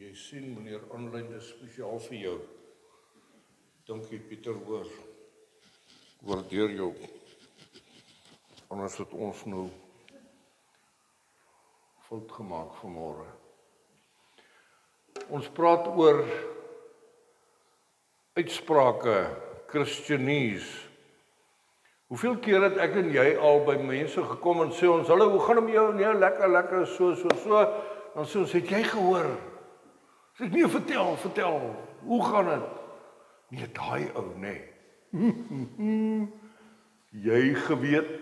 Jy sien, meneer aanlyn, dis spesiaal vir jou. Dankie, Pieter, hoor. Waardeer jou. Anders het ons nou fout gemaak vanmôre. Ons praat oor uitsprake, Christianese. Hoeveel keer het ek en jy al by mense gekom en sê ons, hallo, hoe gaan het met jou? Nee, lekker, so. Dan sê ons, het jy gehoor? Sê ek, nee, vertel, hoe gaan het? Nee, daai ou, nee. Jy geweet.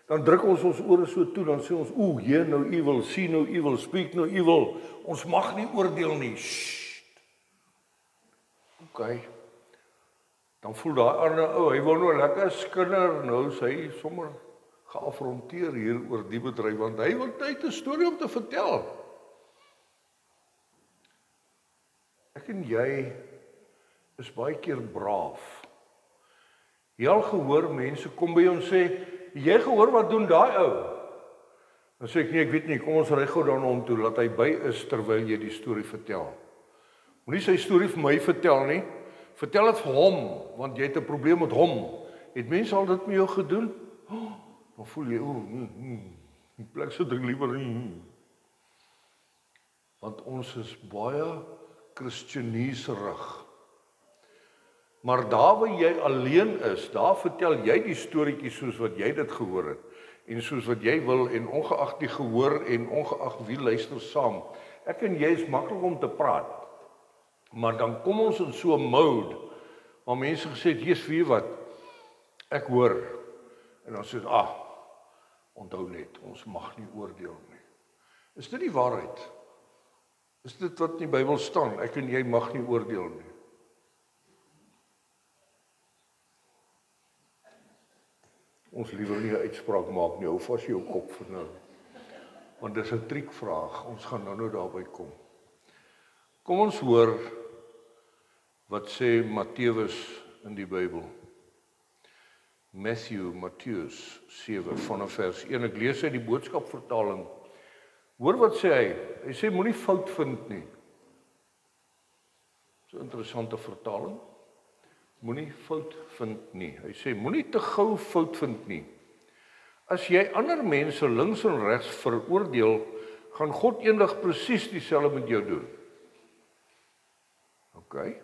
Dan druk ons ore so toe, dan sê ons, hear no evil, see no evil, speak no evil. Ons mag nie oordeel nie. Sst. Okay. Dan voel daai ander ou, hy wil nou lekker skinder, nou sê hy sommer geafronteer hier oor die bedryf, want hy wil tyd 'n storie om te vertel. Ek en jy is baie keer braaf. Jy al gehoor mense kom by ons sê, jy gehoor wat doen daai ou? Dan sê ek, nee, ek weet nie, kom ons ry gou dan om toe, laat hy by is terwyl jy die storie vertel. Moenie sy storie vir my vertel nie, vertel dit vir hom, want jy het 'n probleem met hom. Het mense al dit met jou gedoen? Dan voel jy, die plek sit ek liewer nie. Want ons is baie Christianeserig. Maar daar waar jy alleen is, daar vertel jy die storieetjie soos wat jy dit gehoor het, en soos wat jy wil, en ongeag die gehoor, en ongeag wie luister saam. Ek en jy is maklik om te praat, maar dan kom ons in so 'n mode, waar mense gesê het, Jesus, weet wat, ek hoor, en dan sê het, onthou net, ons mag nie oordeel nie. Is dit die waarheid? Is dit wat in die Bybel staan, ek en jy mag nie oordeel nie? Ons liewer nie 'n uitspraak maak nie, hou vas jou kop vir nou. Want dis 'n triekvraag, ons gaan nou daarby kom. Kom ons hoor wat sê Matteus in die Bybel. Matteus 7 vanaf vers 1. Ek lees uit die boodskapvertaling. Hoor wat sê hy? Hy sê moenie fout vind nie. So 'n interessante vertaling. Moenie fout vind nie. Hy sê moenie te gou fout vind nie. As jy ander mense links en regs veroordeel, gaan God eendag presies dieselfde met jou doen. OK.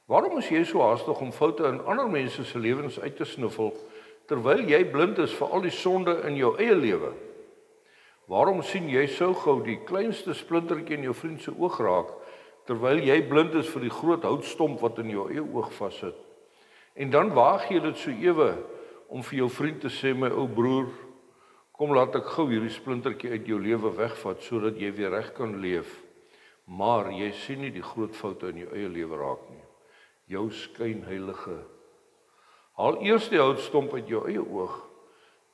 Waarom is jy so haastig om foute in ander mense se lewens uit te snuffel, terwyl jy blind is vir al die sonde in jou eie lewe? Waarom sien jy so gou die kleinste splintertjie in jou vriend se oog raak, terwyl jy blind is vir die groot houtstomp wat in jou eie oog vassit? En dan waag jy dit so ewe om vir jou vriend te sê, my ou broer, kom laat ek gou hierdie splintertjie uit jou lewe wegvat, sodat jy weer reg kan leef. Maar jy sien nie die groot foute in jou eie lewe raak nie. Jou skynheilige. Haal eers die houtstomp uit jou eie oog,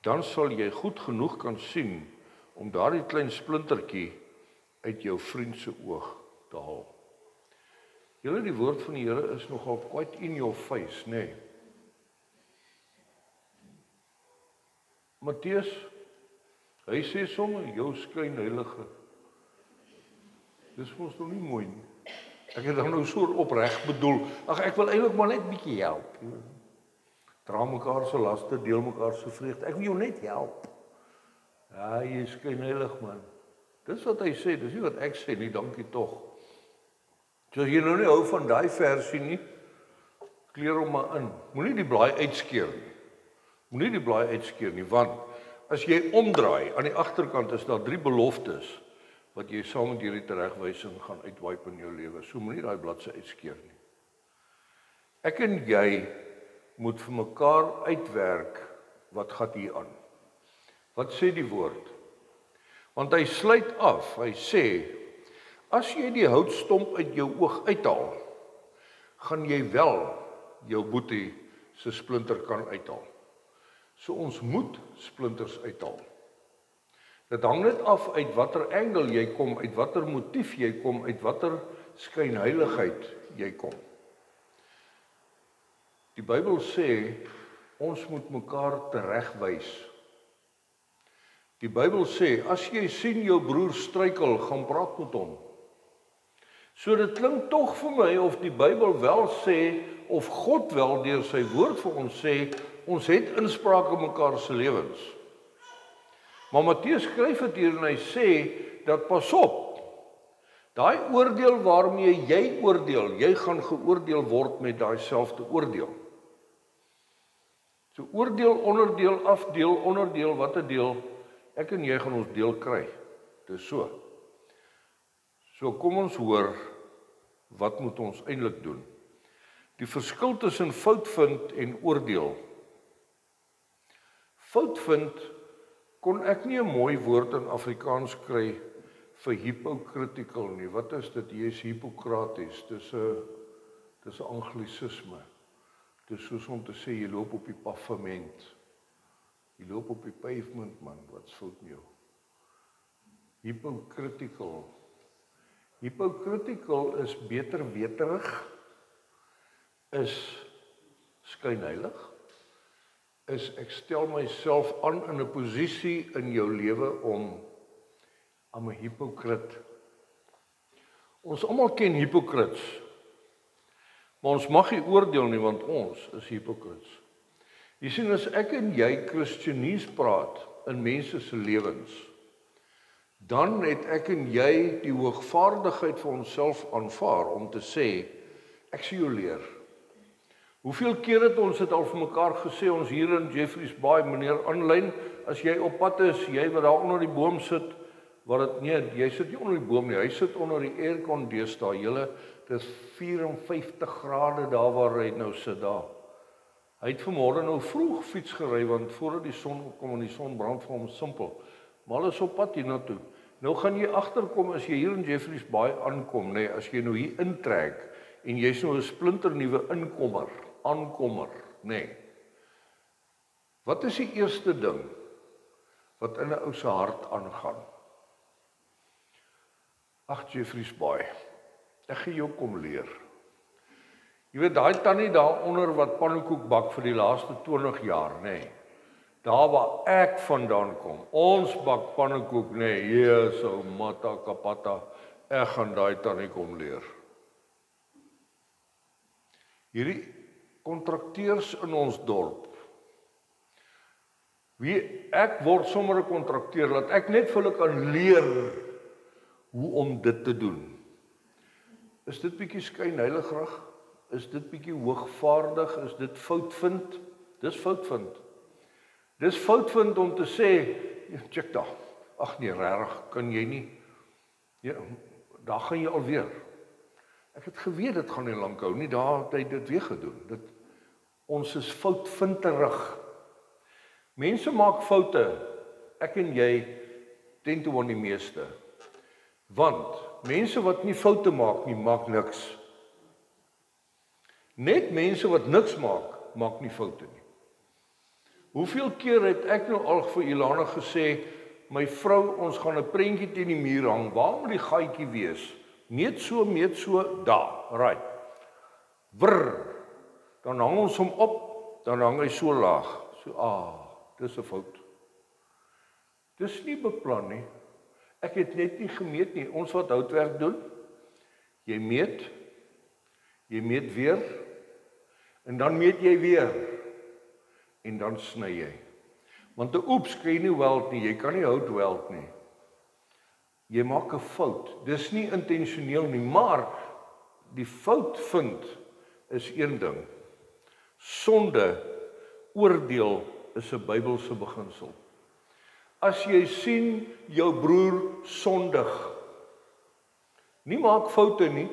dan sal jy goed genoeg kan sien om daardie klein splintertjie uit jou vriend se oog te haal. Julle, die woord van die Here is nogal quite in your face, nê? Nee. Matteus, hy sê sommer jou skynheilige. Dis mos nog nie mooi nie. Ek het dan nou so opreg bedoel. Ag, ek wil eintlik maar net 'n bietjie help. Dra mekaar se laste, deel mekaar se vreugde. Ek wil jou net help. Ja, jy is skynheilig, man. Dis wat hy sê, dis nie wat ek sê nie, dankie tog. So as jy nou nie hou van daai versie nie, kleer hom maar in. Moenie die blaai uitskeer nie. Moenie die blaai uitskeer nie, want as jy omdraai, aan die agterkant is daar 3 beloftes wat jy saam met hierdie teregwysing gaan uitwipe in jou lewe. So moenie daai bladsy uitskeer nie. Ek en jy moet vir mekaar uitwerk wat gaan hier aan. Wat sê die woord? Want hy sluit af, hy sê, as jy die houtstomp uit jou oog uithaal, gaan jy wel jou boetie se splinter kan uithaal. So ons moet splinters uithaal. Dit hang net af uit watter angle jy kom, uit watter motief jy kom, uit watter skynheiligheid jy kom. Die Bybel sê, ons moet mekaar teregwys. Die Bybel sê, as jy sien jou broer struikel, gaan praat met hom. So dit klink tog vir my of die Bybel wel sê, of God wel deur sy woord vir ons sê, ons het inspraak in mekaar se lewens. Maar Matteus skryf dit hier en hy sê, dat pas op, daai oordeel waarmee jy oordeel, jy gaan geoordeel word met daai selfde oordeel. So oordeel, onderdeel, afdeel, onderdeel, wat 'n deel, ek en jy gaan ons deel kry. Dis so. So kom ons hoor, wat moet ons eintlik doen? Die verskil tussen fout vind en oordeel. Fout vind, kon ek nie 'n mooi woord in Afrikaans kry vir hypocritical nie. Wat is dit? Jy is hippokraties. Dis 'n anglisisme. Dis soos om te sê, jy loop op die pavement. Jy loop op die pavement, man. Wat's fout met jou? Hypocritical. Hypocritical is beter weterig, is skynheilig, is ek stel myself aan in 'n posisie in jou lewe om I'm 'n hypocrite. Ons almal ken hypocrites. Maar ons mag nie oordeel nie, want ons is hypocrites. Jy sien, as ek en jy Christenies praat in mense se lewens, dan het ek en jy die hoogvaardigheid vir onsself aanvaar om te sê, ek sien jou leer. Hoeveel keer het ons dit al vir mekaar gesê, ons hier in Jeffreys Bay, meneer aanlyn, as jy op pad is, jy wat daar onder die boom sit, jy sit nie onder die boom nie, hy sit onder die aircon deesdae, julle, dis 54 grade daar waar hy nou sit daar. Hy het vanmôre nou vroeg fiets gery, want voordat die son opkom en die son brand vir hom simpel, maar hulle is op pad hiernatoe. Nou gaan jy agterkom as jy hier in Jeffreys Bay aankom, nee, as jy nou hier intrek, en jy's nou 'n splinternuwe aankommer, nee. Wat is die eerste ding wat in 'n ou se hart aangaan? Ag, Jeffreys Bay, ek gaan jou kom leer. Jy weet, daai tannie daar onder wat pannekoek bak vir die laaste 20 jaar, nee. Daar waar ek vandaan kom, ons bak pannekoek, nee, Jesu, mata kapata, ek gaan daai tannie kom leer. Hierdie kontrakteurs in ons dorp, ek word sommer 'n kontrakteur, laat ek net vir hulle kan leer hoe om dit te doen. Is dit bietjie skynheiligrig? Is dit bietjie hoogvaardig? Is dit fout vind? Dis fout vind. Dis fout vind om te sê, check daar, ag nee, regtig, kan jy nie, ja, daar gaan jy alweer. Ek het geweet, dit gaan nie lank hou nie, daar het hy dit weer gedoen. Ons is foutvinterig. Mense maak foute, ek en jy, 10 to 1 die meeste. Want, mense wat nie foute maak nie, maak niks. Net mense wat niks maak, maak nie foute nie. Hoeveel keer het ek nou al vir Ilana gesê, my vrou, ons gaan 'n prentjie teen die muur hang, waar moet die gaatjie wees? Meet so, daar, right. Brrr, dan hang ons hom op, dan hang hy so laag. So, dis 'n fout. Dis nie beplan nie. Ek het net nie gemeet nie. Ons wat houtwerk doen, jy meet weer, en dan meet jy weer, en dan sny jy. Want 'n oeps kan jy nie weld nie, jy kan nie hout weld nie. Jy maak 'n fout, dis nie intentioneel nie, maar die fout vind is een ding. Sonde, oordeel is 'n Bybelse beginsel. As jy sien jou broer sondig, nie maak foute nie,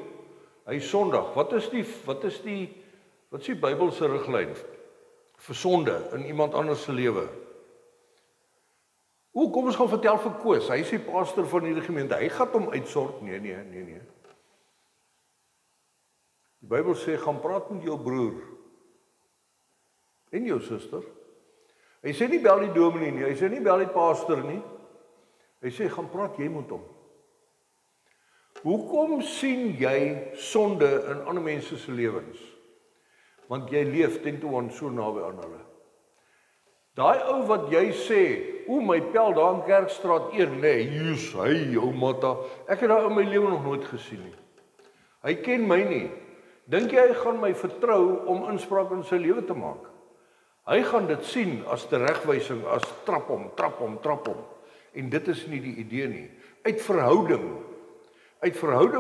hy sondig. Wat is die Bybelse riglyn vir sonde in iemand anders se lewe? Kom ons gaan vertel vir Koos, hy is die pastor van hierdie gemeente, hy gaan hom uitsort. Nee. Die Bybel sê, gaan praat met jou broer en jou suster. Hy sê nie bel die dominee nie, hy sê nie bel die pastor nie. Hy sê, gaan praat jy met hom. Hoekom sien jy sonde in ander mense se lewens? Want jy leef 10 to 1 so naby aan hulle. Daai ou wat jy sê, my pel daar in Kerkstraat 1, nee, Jesus, hy, ou matta, ek het daai in my lewe nog nooit gesien nie. Hy ken my nie. Dink jy hy gaan my vertrou om inspraak in sy lewe te maak? Hy gaan dit sien as teregwysing, as trap hom. En dit is nie die idee nie. Uit verhouding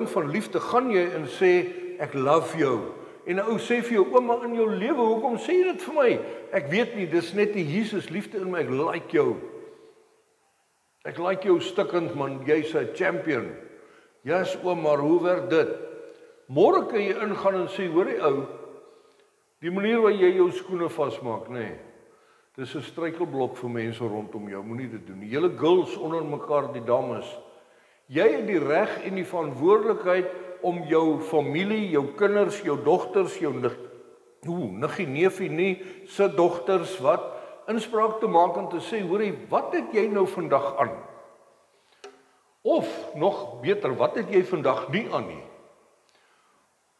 van liefde gaan jy en sê, ek love jou. En 'n ou sê vir jou, ouma, in jou lewe, hoekom sê jy dit vir my? Ek weet nie, dis net die Jesus liefde in my, ek like jou. Ek like jou stikkend man, jy's 'n champion. Yes, oom, maar hoe werk dit? Môre kan jy ingaan en sê, hoor die ou, die manier waar jy jou skoene vasmaak, nee. Dis 'n struikelblok vir mense rondom jou, moenie dit doen nie. Julle girls onder mekaar, die dames. Jy het die reg en die verantwoordelikheid om jou familie, jou kinders, jou dogters, jou niggie, neefie nie, se dogters wat inspraak te maak en te sê, hoorie, wat het jy nou vandag aan? Of nog beter, wat het jy vandag nie aan nie?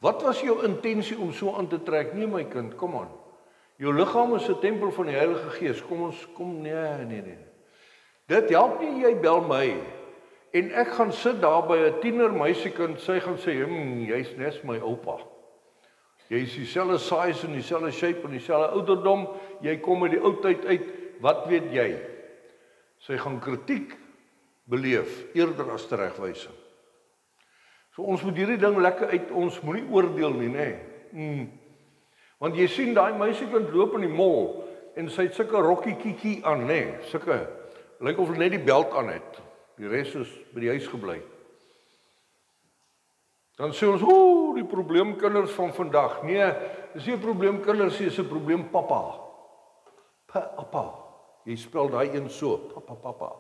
Wat was jou intensie om so aan te trek? Nee my kind, kom aan. Jou liggaam is 'n tempel van die Heilige Gees. Nee. Dit help nie, jy bel my. En ek gaan sit daar by 'n tiener meisiekind, sy gaan sê, jy's nes my oupa. Jy is dieselfde size en dieselfde shape en dieselfde ouderdom, jy kom uit die ou tyd uit, wat weet jy? Sy gaan kritiek beleef, eerder as teregwysing. So ons moet hierdie ding lekker uit, ons moenie oordeel nie, nê. Want jy sien daai meisiekind loop in die mall en sy het sulke rokkie kiekie aan, nê, sulke, lyk of hulle net die belt aan het. Die res is by die huis gebly. Dan sê ons, die probleemkinders van vandag. Nee, dis nie 'n probleemkinders, dis 'n probleem pappa. Pappa. Jy spel daai een so, pappa.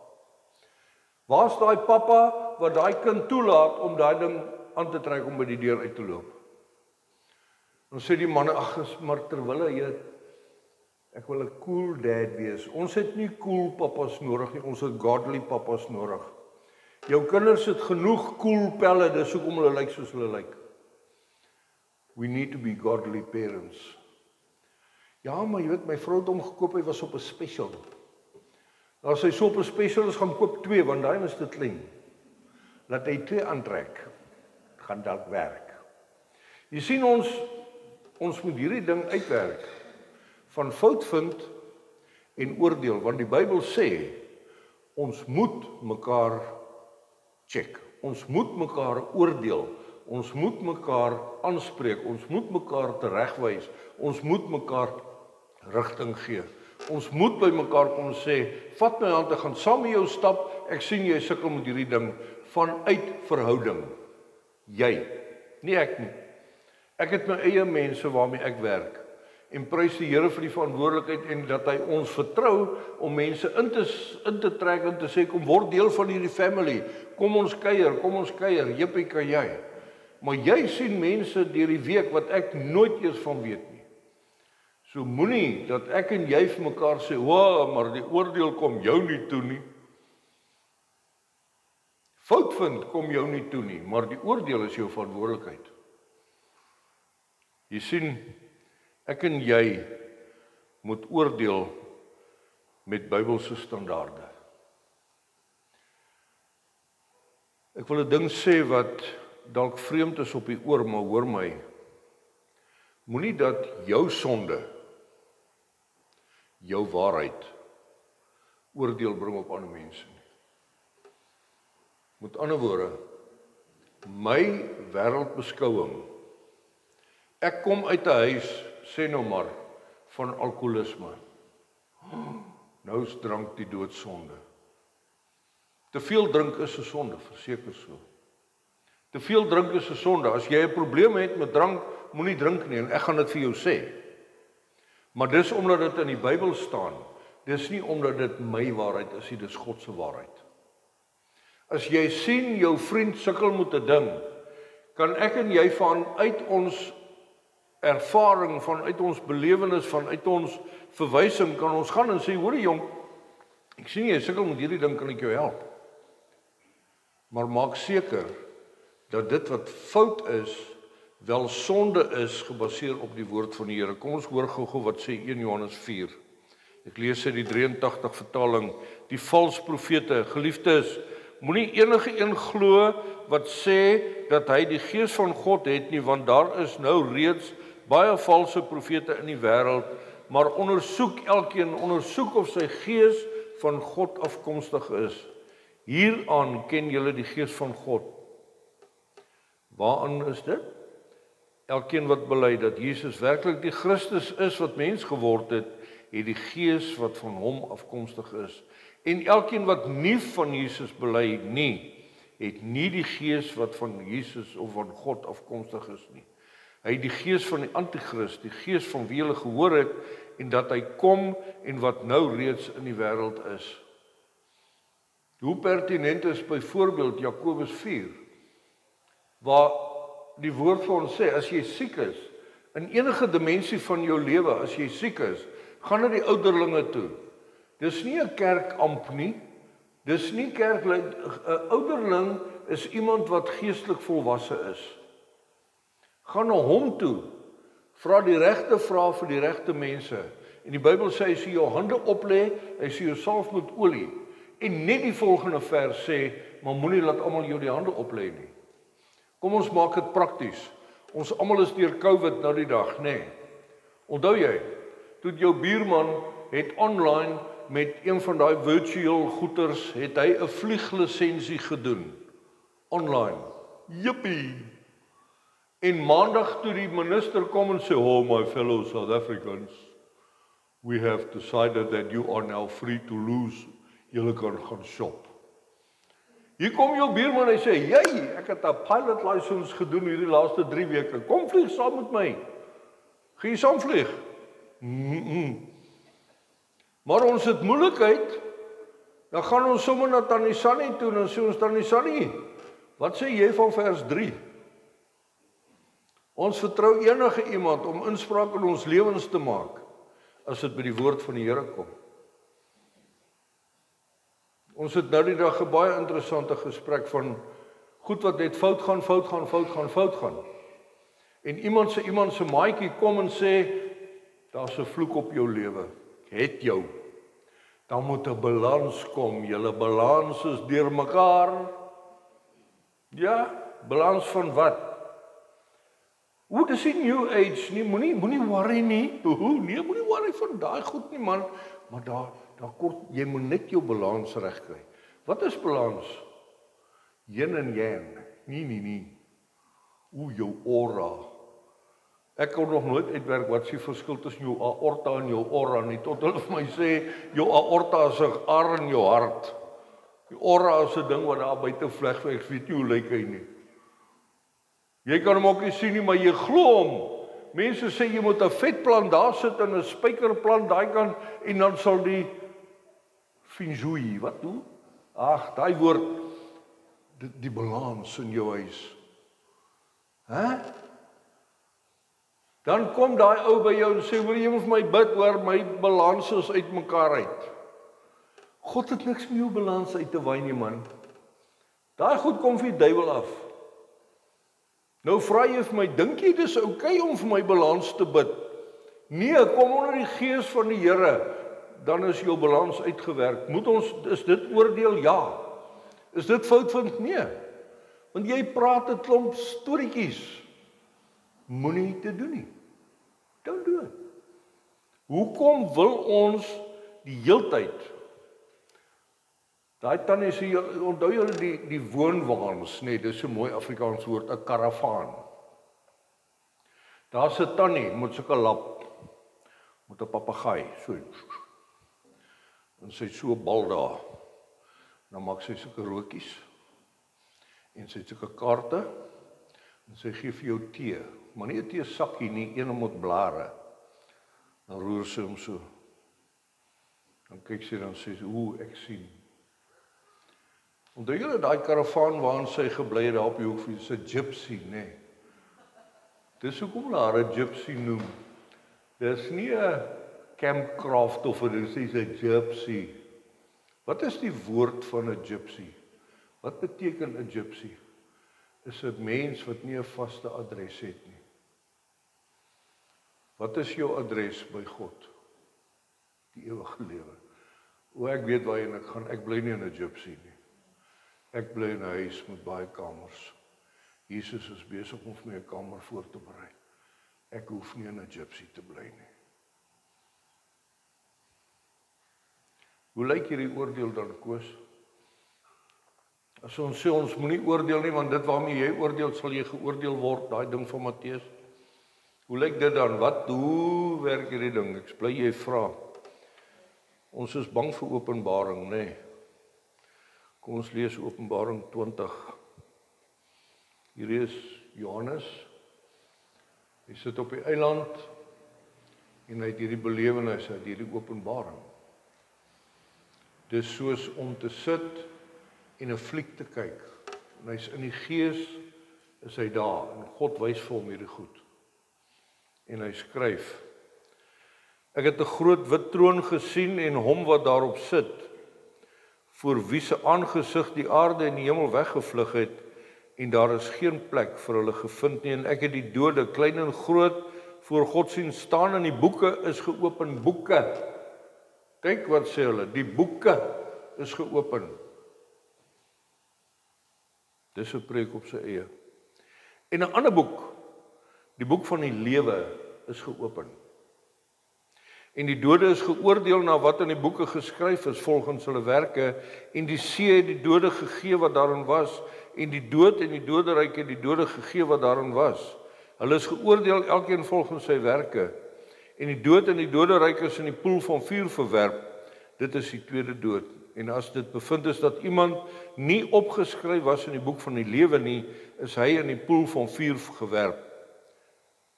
Waar's daai pappa wat daai kind toelaat om daai ding aan te trek om by die deur uit te loop? Dan sê die manne, maar terwyl ek wil 'n cool dad wees. Ons het nie cool pappas nodig nie, ons het godly pappas nodig. Jou kinders het genoeg cool pelle, dis hoekom hulle lyk soos hulle lyk. We need to be godly parents. Ja, maar jy weet, my vrou het hom gekoop, hy was op 'n special. As hy so op 'n special is, gaan koop 2, want daai is te klein. Laat hy 2 aantrek. Gaan dalk werk. Jy sien ons moet hierdie ding uitwerk. Van fout vind en oordeel, want die Bybel sê, ons moet mekaar check, ons moet mekaar oordeel, ons moet mekaar aanspreek, ons moet mekaar teregwys, ons moet mekaar rigting gee. Ons moet by mekaar kom sê, vat my hand, ek gaan saam met jou stap, ek sien jy sukkel met hierdie ding, vanuit verhouding. Jy, nie ek nie. Ek het my eie mense waarmee ek werk. En prys die Here vir die verantwoordelikheid en dat hy ons vertrou om mense in te trek en te sê, kom word deel van hierdie family, kom ons kuier, jippie kan jy. Maar jy sien mense deur die week wat ek nooit eers van weet nie. So moenie dat ek en jy vir mekaar sê, maar die oordeel kom jou nie toe nie. Fout vind kom jou nie toe nie, maar die oordeel is jou verantwoordelikheid. Jy sien, ek en jy moet oordeel met Bybelse standaarde. Ek wil 'n ding sê wat dalk vreemd is op die oor, maar hoor my. Moenie dat jou sonde, jou waarheid, oordeel bring op ander mense nie. Met ander woorde, my wêreldbeskouing. Ek kom uit 'n huis, sê nou maar, van alkoholisme. Nou is drank die doodsonde. Te veel drink is 'n sonde, verseker so. Te veel drink is 'n sonde. As jy 'n probleem het met drank, moenie drink nie, en ek gaan dit vir jou sê. Maar dis omdat dit in die Bybel staan. Dis nie omdat dit my waarheid is nie, dis God se waarheid. As jy sien jou vriend sukkel met 'n ding, kan ek en jy vanuit ons ervaring, vanuit ons belewenis, vanuit ons verwysing, kan ons gaan en sê, hoor jong, ek sien jy sukkel met hierdie ding, kan ek jou help? Maar maak seker dat dit wat fout is, wel sonde is, gebaseer op die woord van die Here. Kom ons hoor gou wat sê 1 Johannes 4. Ek lees uit die 83 vertaling, die vals profete, geliefdes, Moenie enige een glo wat sê dat hy die gees van God het nie, want daar is nou reeds baie valse profete in die wêreld, maar ondersoek elkeen, ondersoek of sy gees van God afkomstig is. Hieraan ken julle die gees van God. Waaraan is dit? Elkeen wat bely dat Jesus werklik die Christus is wat mens geword het, het die gees wat van hom afkomstig is. En elkeen wat nie van Jesus bely nie, het nie die gees wat van Jesus of van God afkomstig is nie. Hy het die gees van die antichrist, die gees van wie hulle gehoor het, en dat hy kom en wat nou reeds in die wêreld is. Hoe pertinent is byvoorbeeld Jakobus 4, waar die woord vir ons sê, as jy siek is, in enige dimensie van jou lewe, as jy siek is, gaan na die ouderlinge toe. Dis nie 'n kerkamp nie, dis nie kerklid. 'n Ouderling is iemand wat geestelik volwasse is. Gaan na hom toe, vra die regte vrae vir die regte mense. En die Bybel sê, as jy jou hande oplê, hy sê jou salf met olie. En net die volgende vers sê, maar moenie laat almal jou die hande oplê nie. Kom ons maak dit prakties. Ons almal is deur COVID nou die dag, nê? Onthou jy, toe jou buurman het online met een van daai virtual goeters, het hy 'n vlieglisensie gedoen. Online. Jippie! En maandag toe die minister kom en sê, oh my fellow South Africans, we have decided that you are now free to lose. Julle kan gaan shop. Hier kom jou buurman en hy sê, jy, ek het 'n pilot license gedoen hierdie laaste 3 weke. Kom vlieg saam met my. Gaan jy saam vlieg? Maar ons het moeilikheid, dan gaan ons sommer na Tannie Sunny toe, en dan sê ons, Tannie Sunny, wat sê jy van vers 3? Ons vertrou enige iemand om inspraak in ons lewens te maak, as dit by die woord van die Here kom. Ons het nou die dag 'n baie interessante gesprek van goed wat net fout gaan. En iemand se maatjie kom en sê, daar's 'n vloek op jou lewe. Het jou. Dan moet 'n balans kom. Julle balans is deurmekaar. Ja, balans van wat? Hoe dis in new age nie, moenie worry nie. Nee, moenie worry van daai goed nie, man. Maar daar kort, jy moet net jou balans regkry. Wat is balans? Yin en yang. Nee. Jou aura. Ek kon nog nooit uitwerk wat se verskil tussen jou aorta en jou aura nie, tot hulle vir my sê, jou aorta is 'n ar in jou hart. Die aura is 'n ding wat daar buite vleg, ek weet nie hoe lyk hy nie. Jy kan hom ook nie sien nie, maar jy glo hom. Mense sê jy moet 'n vetplant daar sit en 'n spykerplant daai kant, en dan sal die feng shui, wat doen? Ag, daai woord, die balans in jou huis. Dan kom daai ou by jou en sê, hoor jy moet vir my bid, hoor, my balans is uitmekaar uit. God het niks met jou balans uit te waai nie, man. Daai goed kom vir die duiwel af. Nou vra jy vir my, dink jy dis oukei om vir my balans te bid? Nee, kom onder die gees van die Here, dan is jou balans uitgewerk. Is dit oordeel? Ja. Is dit fout? Nee. Want jy praat 'n klomp storieetjies. Moenie te doen nie. Don't do it. Hoekom wil ons die heeltyd? Daai tannie sê, onthou julle die woonwaans, nee, dis 'n mooi Afrikaans woord, 'n karavaan. Daar's 'n tannie met sulke lap, met 'n papegaai, so. En sy het so 'n bal daar. Dan maak sy sulke rookies. En sy het sulke kaarte. En sy gee vir jou tee. Maar nie 'n teesakkie nie, een met blare. Dan roer sy hom so. Dan kyk sy dan sê sy, ek sien. Onthou julle daai karavaan waarin sy gebly het daar op die hoek, is 'n gypsy, nê? Dis hoekom hulle haar 'n gypsy noem. Dis nie 'n campcraft of dit is 'n gypsy. Wat is die woord van 'n gypsy? Wat beteken 'n gypsy? Is 'n mens wat nie 'n vaste adres het nie. Wat is jou adres by God? Die ewige lewe. Ek weet waarheen ek gaan, ek bly nie in 'n gypsy nie. Ek bly in 'n huis met baie kamers. Jesus is besig om vir my 'n kamer voor te berei. Ek hoef nie in 'n gypsy te bly nie. Hoe lyk hierdie oordeel dan, Koos? As ons sê ons moenie oordeel nie, want dit waarmee jy oordeel, sal jy geoordeel word, daai ding van Matteus. Hoe lyk dit dan? Hoe werk hierdie ding? Ek bly jy vra. Ons is bang vir Openbaring, nê? Nee. Kom ons lees Openbaring 20. Hier is Johannes. Hy sit op die eiland en hy het hierdie belewenis, hy het hierdie openbaring. Dis soos om te sit en 'n fliek te kyk. En hy's in die gees, is hy daar en God wys vir hom hierdie goed. En hy skryf: Ek het 'n groot wit troon gesien en hom wat daarop sit, voor wie se aangesig die aarde en die hemel weggevlug het, en daar is geen plek vir hulle gevind nie, en ek het die dode, klein en groot, voor God sien staan, en die boeke is geopen. Boeke. Kyk wat sê hulle, die boeke is geopen. Dis 'n preek op sy eie. En 'n ander boek, die boek van die lewe, is geopen. En die dode is geoordeel na wat in die boeke geskryf is volgens hulle werke, en die see het die dode gegee wat daarin was, en die dood en die doderyk het die dode gegee wat daarin was. Hulle is geoordeel elkeen volgens sy werke, en die dood en die doderyk is in die poel van vuur verwerp. Dit is die tweede dood. En as dit bevind is dat iemand nie opgeskryf was in die boek van die lewe nie, is hy in die poel van vuur gewerp.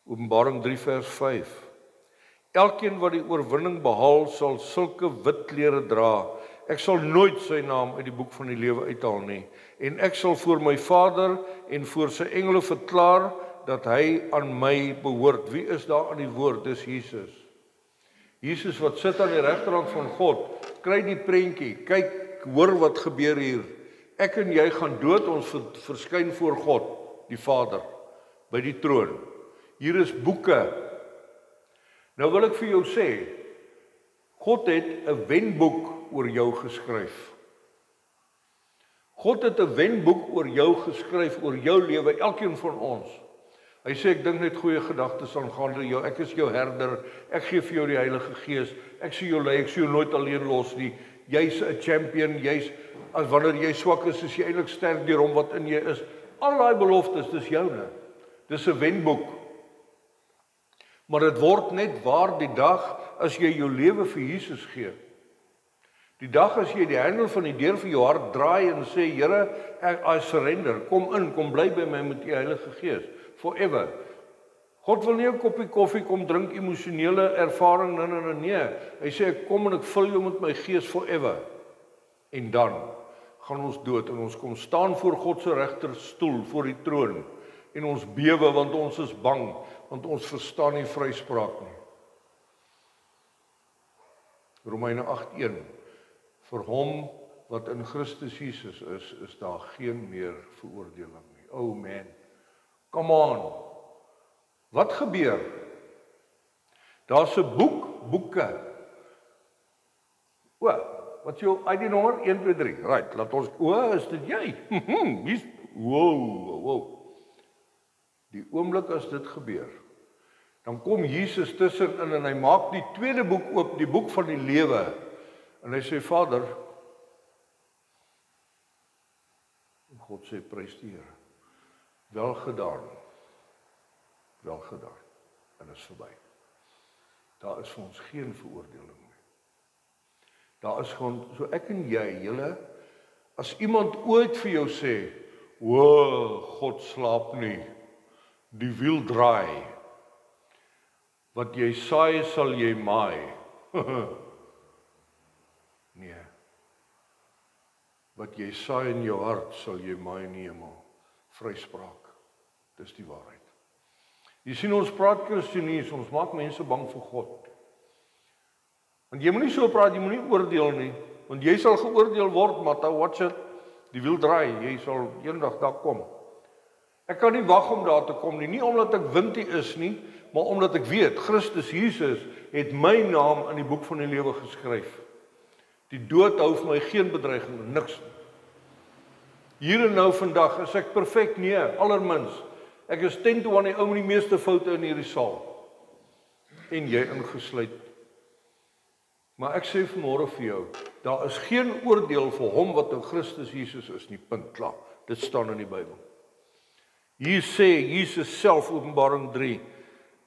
Openbaring 3 vers 5. Elkeen wat die oorwinning behaal, sal sulke wit klere dra. Ek sal nooit sy naam uit die boek van die lewe uithaal nie. En ek sal voor my Vader en voor sy engele verklaar dat hy aan my behoort. Wie is daar aan die woord? Dis Jesus. Jesus wat sit aan die regterhand van God, kry die prentjie. Kyk, hoor wat gebeur hier. Ek en jy gaan dood, ons verskyn voor God, die Vader, by die troon. Hier is boeke. Nou wil ek vir jou sê, God het 'n wenboek oor jou geskryf. God het 'n wenboek oor jou geskryf, oor jou lewe, elkeen van ons. Hy sê, ek dink net goeie gedagtes aangaande jou, ek is jou herder, ek gee vir jou die Heilige Gees, ek sien jou lei, ek sien jou nooit alleen los nie, jy's 'n champion, as wanneer jy swak is jy eintlik sterk deur hom wat in jou is. Al daai beloftes, dis joune. Dis 'n wenboek. Maar dit word net waar die dag as jy jou lewe vir Jesus gee. Die dag as jy die hendel van die deur vir jou hart draai en sê, Here, I surrender, kom in, kom bly by my met die Heilige Gees, forever. God wil nie 'n koppie koffie kom drink, emosionele ervaring, nee. Hy sê, ek kom en ek vul jou met my Gees forever. En dan gaan ons dood en ons kom staan voor God se regterstoel, voor die troon, en ons bewe want ons is bang, want ons verstaan nie vryspraak nie. Romeine 8:1. Vir hom wat in Christus Jesus is daar geen meer veroordeling nie. Oh man, come on. Wat gebeur? Daar's 'n boeke. Wat jou ID-nommer? 1, 2, 3. Right, laat ons, is dit jy? Wow. Die oomblik as dit gebeur, dan kom Jesus tussenin en hy maak die tweede boek oop, die boek van die lewe. En hy sê, Vader, en God sê, prys die Here. Wel gedaan. En is verby. Daar is vir ons geen veroordeling nie. Daar is gewoon, so ek en jy, julle, as iemand ooit vir jou sê, God slaap nie, die wiel draai, wat jy saai sal jy maai. Nee. Wat jy saai in jou hart sal jy maai in die hemel. Vryspraak. Dis die waarheid. Jy sien, ons praat Christenies, ons maak mense bang vir God. Want jy moet nie so praat, jy moet nie oordeel nie, want jy sal geoordeel word, Matta, watch it, die wiel draai, jy sal eendag daar kom. Ek kan nie wag om daar te kom nie omdat ek wintie is nie, maar omdat ek weet, Christus Jesus het my naam in die boek van die lewe geskryf. Die dood hou vir my geen bedreiging, niks. Hier en nou vandag, is ek perfek? Nee, allermins. Ek is 10 to 1 die ou met die meeste foute in hierdie saal. En jy ingesluit. Maar ek sê vanmôre vir jou, daar is geen oordeel vir hom wat in Christus Jesus is nie, punt, klaar. Dit staan in die Bybel. Hier sê Jesus self, Openbaring 3,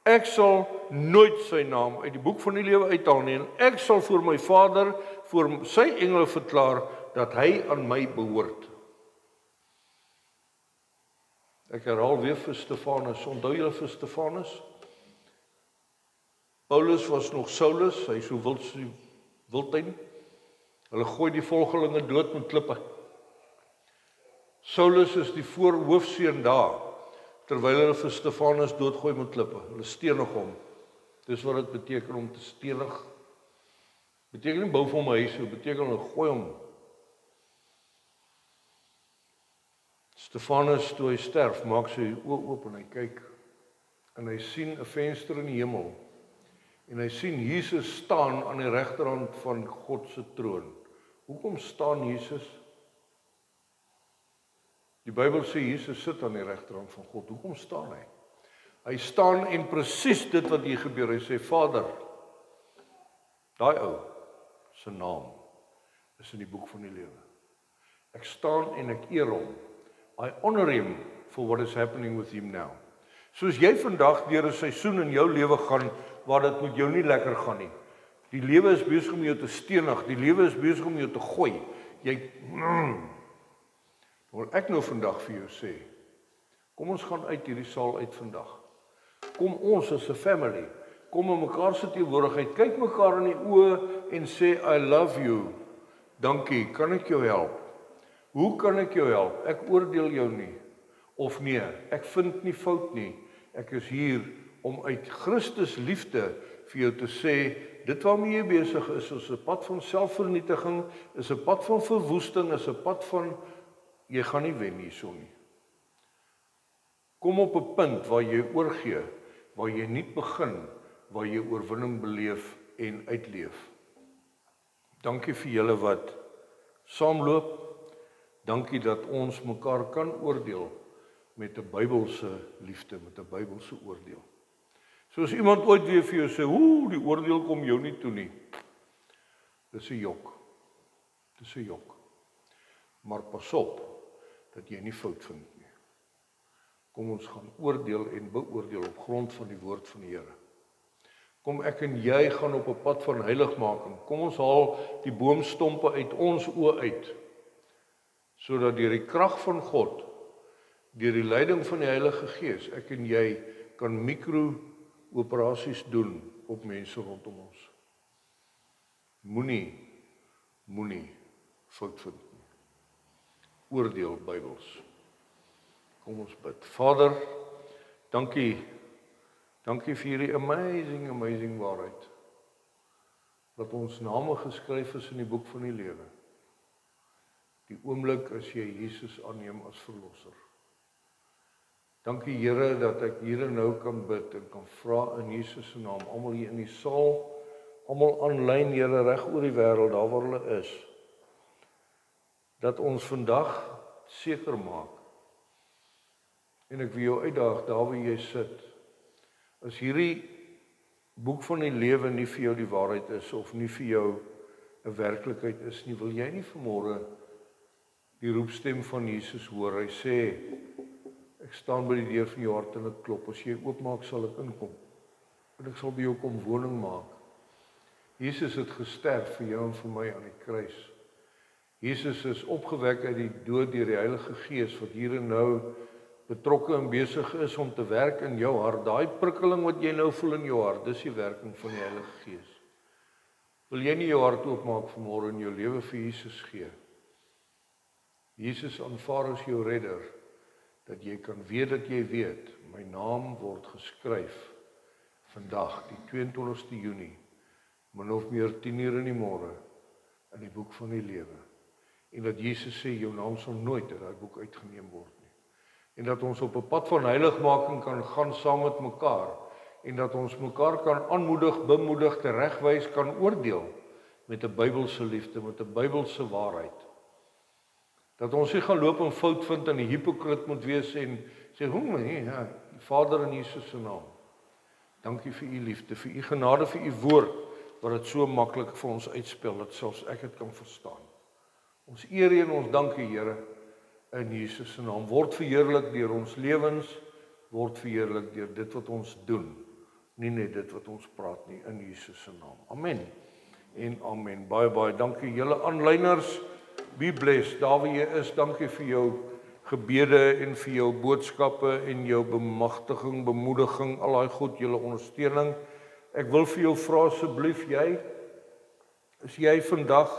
ek sal nooit sy naam uit die boek van die lewe uithaal nie, en ek sal voor my Vader, voor sy engele verklaar, dat hy aan my behoort. Ek herhaal weer vir Stefanus, onthou julle vir Stefanus? Paulus was nog Saulus, hy so wildtuin. Hulle gooi die volgelinge dood met klippe. Saulus is die voorhoofseun daar, terwyl hulle vir Stefanus doodgooi met klippe. Hulle stenig hom. Dis wat dit beteken om te stenig. Beteken nie bou vir hom 'n huis, dit beteken hulle gooi hom. Stefanus, toe hy sterf, maak sy oë oop en hy kyk, en hy sien 'n venster in die hemel, en hy sien Jesus staan aan die regterhand van God se troon. Hoekom staan Jesus? Die Bybel sê Jesus sit aan die regterhand van God. Hoekom staan hy? Hy staan en presies dit wat hier gebeur. Hy sê, Vader, daai ou se naam is in die boek van die lewe. Ek staan en ek eer hom. I honor him for what is happening with him now. Soos jy vandag deur 'n seisoen in jou lewe gaan waar dit met jou nie lekker gaan nie. Die lewe is besig om jou te stenig, die lewe is besig om jou te gooi. Jy wil ek nou vandag vir jou sê, kom ons gaan uit hierdie saal uit vandag. Kom ons as 'n family, kom in mekaar se teenwoordigheid, kyk mekaar in die oë en sê I love you. Dankie, kan ek jou help? Hoe kan ek jou help? Ek oordeel jou nie. Of nee, ek vind nie fout nie. Ek is hier om uit Christus liefde vir jou te sê, dit waarmee jy besig is 'n pad van selfvernietiging, is 'n pad van verwoesting, is 'n pad van jy gaan nie wen hierso nie. Kom op 'n punt waar jy oorgee, waar jy nie begin, waar jy oorwinning beleef en uitleef. Dankie vir julle wat saamloop. Dankie dat ons mekaar kan oordeel met 'n Bybelse liefde, met 'n Bybelse oordeel. Soos iemand ooit weer vir jou sê, die oordeel kom jou nie toe nie. Dis 'n jok. Dis 'n jok. Maar pas op dat jy nie fout vind nie. Kom ons gaan oordeel en beoordeel op grond van die woord van die Here. Kom ek en jy gaan op 'n pad van heiligmaking. Kom ons haal die boomstompe uit ons oë uit, sodat deur die krag van God, deur die leiding van die Heilige Gees, ek en jy kan mikro-operasies doen op mense rondom ons. Moenie fout vind nie. Oordeel Bybels. Kom ons bid. Vader, dankie vir hierdie amazing waarheid, dat ons name geskryf is in die boek van die lewe. Die oomblik as jy Jesus aanneem as verlosser. Dankie Here dat ek hier en nou kan bid en kan vra in Jesus se naam, almal hier in die saal, almal aanlyn, Here, reg oor die wêreld, daar waar hulle is, dat ons vandag seker maak, en ek wil jou uitdaag, daar waar jy sit, as hierdie boek van die lewe nie vir jou die waarheid is, of nie vir jou 'n werklikheid is nie, wil jy nie vanmôre die roepstem van Jesus hoor? Hy sê, ek staan by die deur van jou hart en ek klop, as jy oopmaak sal ek inkom, en ek sal by jou kom woning maak. Jesus het gesterf vir jou en vir my aan die kruis. Jesus is opgewek uit die dood deur die Heilige Gees, wat hier en nou betrokke en besig is om te werk in jou hart. Daai prikkeling wat jy nou voel in jou hart, dis die werking van die Heilige Gees. Wil jy nie jou hart oopmaak vanmôre en jou lewe vir Jesus gee? Jesus aanvaar as jou redder, dat jy kan weet dat jy weet, my naam word geskryf vandag, die 22ste Junie, min of meer 10:00 in die môre, in die boek van die lewe. En dat Jesus sê, jou naam sal nooit uit daai boek uitgeneem word nie. En dat ons op 'n pad van heiligmaking kan gaan saam met mekaar, en dat ons mekaar kan aanmoedig, bemoedig, teregwys, kan oordeel, met 'n Bybelse liefde, met 'n Bybelse waarheid. Dat ons nie gaan loop en fout vind en 'n hipokrit moet wees en sê, nee, ja, Vader in Jesus se naam. Dankie vir u liefde, vir u genade, vir u woord, wat dit so maklik vir ons uitspel, dat selfs ek dit kan verstaan. Ons eer en ons dankie, Here, in Jesus se naam. Word verheerlik deur ons lewens, word verheerlik deur dit wat ons doen, nie net dit wat ons praat nie, in Jesus se naam. Amen en amen. Baie, baie dankie julle aanlyners. Be blessed, daar waar jy is, dankie vir jou gebede en vir jou boodskappe en jou bemagtiging, bemoediging, al daai goed, julle ondersteuning. Ek wil vir jou vra asseblief, is jy vandag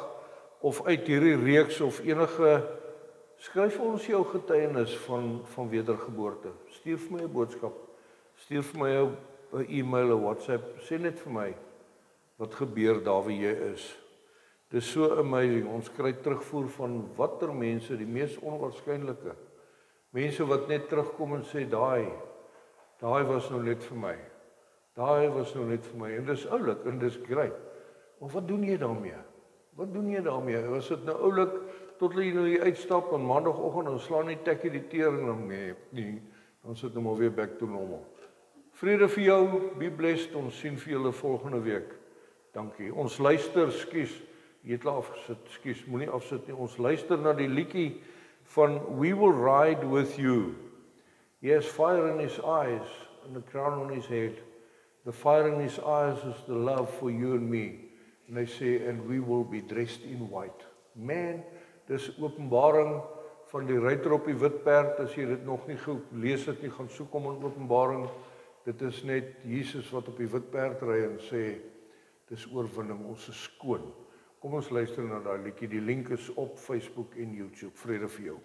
of uit hierdie reeks of enige, skryf ons jou getuienis van wedergeboorte. Stuur vir my 'n boodskap, stuur vir my 'n e-mail, 'n WhatsApp, sê net vir my wat gebeur daar waar jy is. Dis so amazing, ons kry terugvoer van watter mense, die mees onwaarskynlike. Mense wat net terugkom en sê, daai was nou net vir my. Daai was nou net vir my, en dis oulik, en dis great. Maar wat doen jy daarmee? Wat doen jy daarmee? Was dit nou oulik, tot jy nou hier uitstap, en maandagoggend, en slaan die tekkie die tering, en nee, dan sit nou maar weer back to normal. Vrede vir jou, be blessed, ons sien vir julle volgende week. Dankie. Ons luister, jy het al afgesit, moenie afsit nie. Ons luister na die liedjie van We Will Ride With You. He has fire in his eyes and a crown on his head. The fire in his eyes is the love for you and me. And they say, and we will be dressed in white. Man, dis Openbaring van die ruiter op die wit perd. As jy dit nog nie gelees het nie, gaan soek hom in Openbaring. Dit is net Jesus wat op die wit perd ry en sê, dis oorwinning, ons is skoon. Kom ons luister na daai liedjie. Die link is op Facebook en YouTube. Vrede vir jou.